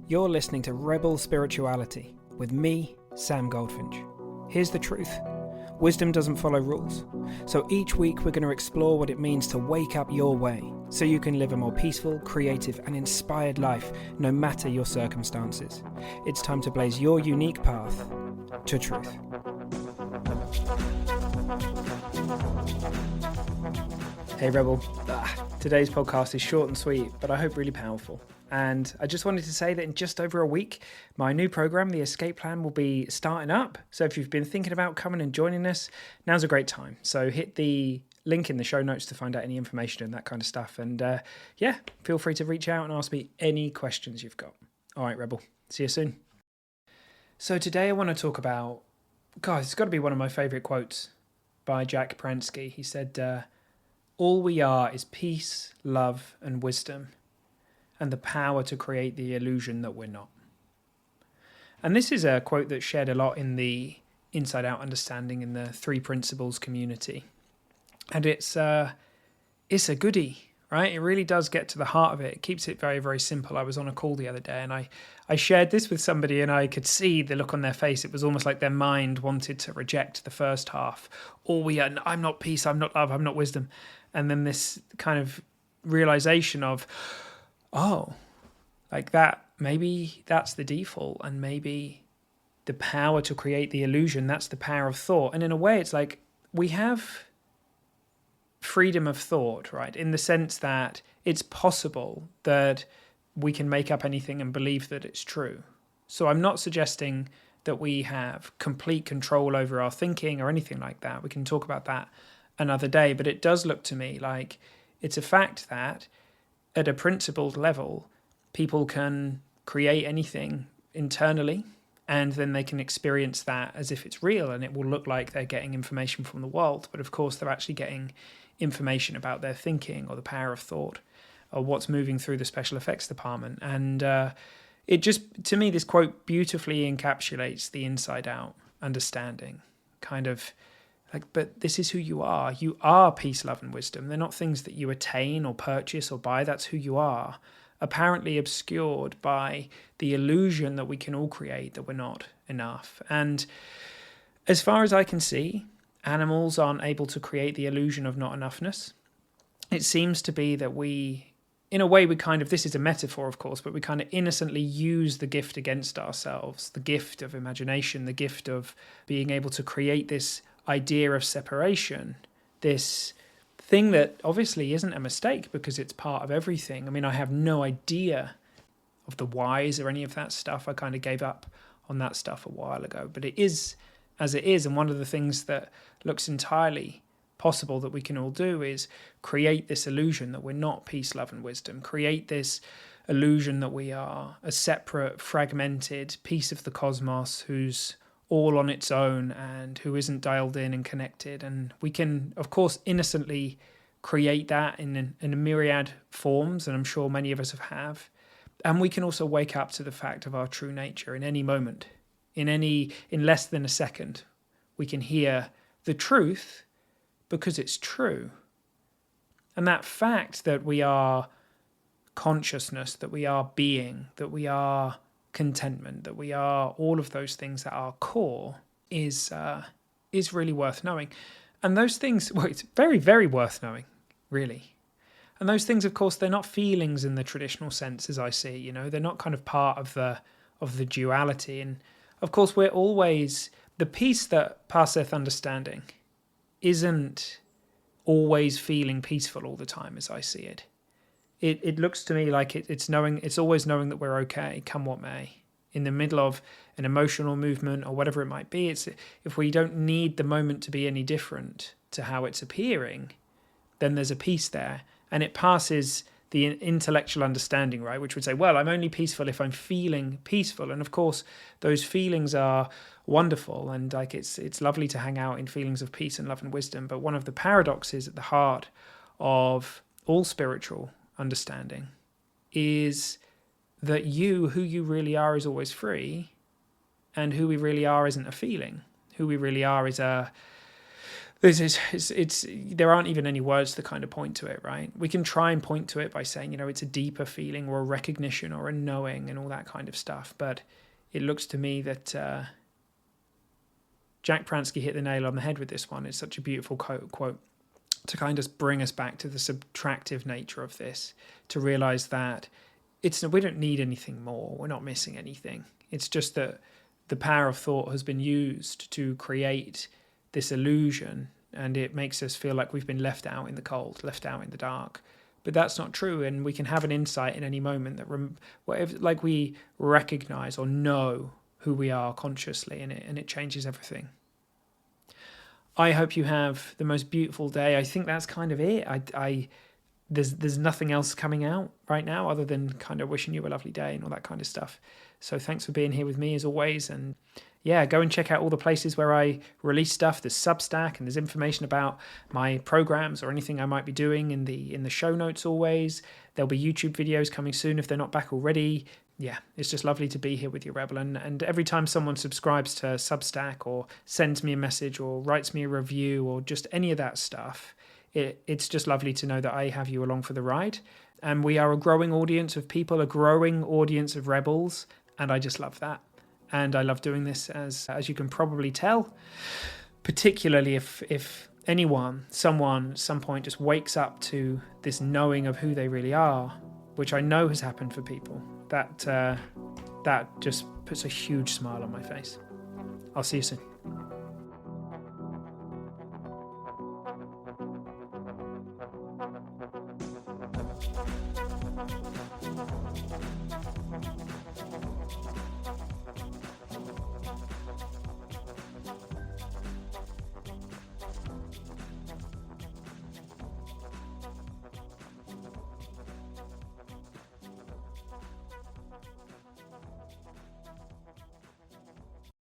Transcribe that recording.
You're listening to Rebel Spirituality with me, Sam Goldfinch. Here's the truth. Wisdom doesn't follow rules. So each week we're going to explore what it means to wake up your way so you can live a more peaceful, creative and inspired life no matter your circumstances. It's time to blaze your unique path to truth. Hey Rebel, today's podcast is short and sweet, but I hope really powerful. And I just wanted to say that in just over a week, my new program, The Escape Plan, will be starting up. So if you've been thinking about coming and joining us, now's a great time. So hit the link in the show notes to find out any information and that kind of stuff. And feel free to reach out and ask me any questions you've got. All right, Rebel, see you soon. So today I want to talk about, it's got to be one of my favourite quotes by Jack Pransky. He said, all we are is peace, love and wisdom, and the power to create the illusion that we're not. And this is a quote that's shared a lot in the Inside Out understanding in the Three Principles community. And it's a goodie, right? It really does get to the heart of it. It keeps it very, very simple. I was on a call the other day and I shared this with somebody and I could see the look on their face. It was almost like their mind wanted to reject the first half. All we are, I'm not peace, I'm not love, I'm not wisdom. And then this kind of realization of, like that, maybe that's the default, and maybe the power to create the illusion, that's the power of thought. And in a way, it's like we have freedom of thought, right? In the sense that it's possible that we can make up anything and believe that it's true. So I'm not suggesting that we have complete control over our thinking or anything like that. We can talk about that another day, but it does look to me like it's a fact that at a principled level, people can create anything internally and then they can experience that as if it's real and it will look like they're getting information from the world. But of course, they're actually getting information about their thinking or the power of thought or what's moving through the special effects department. And it just, to me, this quote beautifully encapsulates the inside out understanding, kind of like, but this is who you are. You are peace, love and wisdom. They're not things that you attain or purchase or buy. That's who you are, apparently obscured by the illusion that we can all create that we're not enough. And as far as I can see, animals aren't able to create the illusion of not enoughness. It seems to be that we, in a way, this is a metaphor, of course, but we kind of innocently use the gift against ourselves, the gift of imagination, the gift of being able to create this idea of separation, this thing that obviously isn't a mistake because it's part of everything. I mean, I have no idea of the whys or any of that stuff. I kind of gave up on that stuff a while ago, but it is as it is. And one of the things that looks entirely possible that we can all do is create this illusion that we're not peace, love and wisdom, create this illusion that we are a separate, fragmented piece of the cosmos who's all on its own and who isn't dialed in and connected. And we can, of course, innocently create that in a myriad forms, and I'm sure many of us have. And we can also wake up to the fact of our true nature in any moment, in less than a second. We can hear the truth because it's true. And that fact that we are consciousness, that we are being, that we are contentment, that we are all of those things that are core is really worth knowing. And those things, it's very, very worth knowing, really. And those things, of course, they're not feelings in the traditional sense as I see, they're not kind of part of the duality. And of course, we're always, the peace that passeth understanding isn't always feeling peaceful all the time as I see it. It looks to me like it's always knowing that we're okay, come what may. In the middle of an emotional movement or whatever it might be, it's if we don't need the moment to be any different to how it's appearing, then there's a peace there. And it passes the intellectual understanding, right? Which would say, well, I'm only peaceful if I'm feeling peaceful. And of course, those feelings are wonderful. And like it's lovely to hang out in feelings of peace and love and wisdom. But one of the paradoxes at the heart of all spiritual understanding is that who you really are is always free, and who we really are isn't a feeling. Who we really are is There aren't even any words to kind of point to it, right? We can try and point to it by saying, it's a deeper feeling or a recognition or a knowing and all that kind of stuff. But it looks to me that Jack Pransky hit the nail on the head with this one. It's such a beautiful quote to kind of bring us back to the subtractive nature of this, to realize that we don't need anything more. We're not missing anything. It's just that the power of thought has been used to create this illusion, and it makes us feel like we've been left out in the cold, left out in the dark. But that's not true, and we can have an insight in any moment that we recognize or know who we are consciously in it, and it changes everything. I hope you have the most beautiful day. I think that's kind of it. There's nothing else coming out right now other than kind of wishing you a lovely day and all that kind of stuff. So thanks for being here with me as always. And yeah, go and check out all the places where I release stuff. There's Substack, and there's information about my programs or anything I might be doing in the show notes always. There'll be YouTube videos coming soon if they're not back already. Yeah, it's just lovely to be here with you, Rebel. And every time someone subscribes to Substack or sends me a message or writes me a review or just any of that stuff, it's just lovely to know that I have you along for the ride. And we are a growing audience of people, a growing audience of rebels, and I just love that. And I love doing this, as you can probably tell, particularly if someone at some point just wakes up to this knowing of who they really are, which I know has happened for people. That just puts a huge smile on my face. I'll see you soon.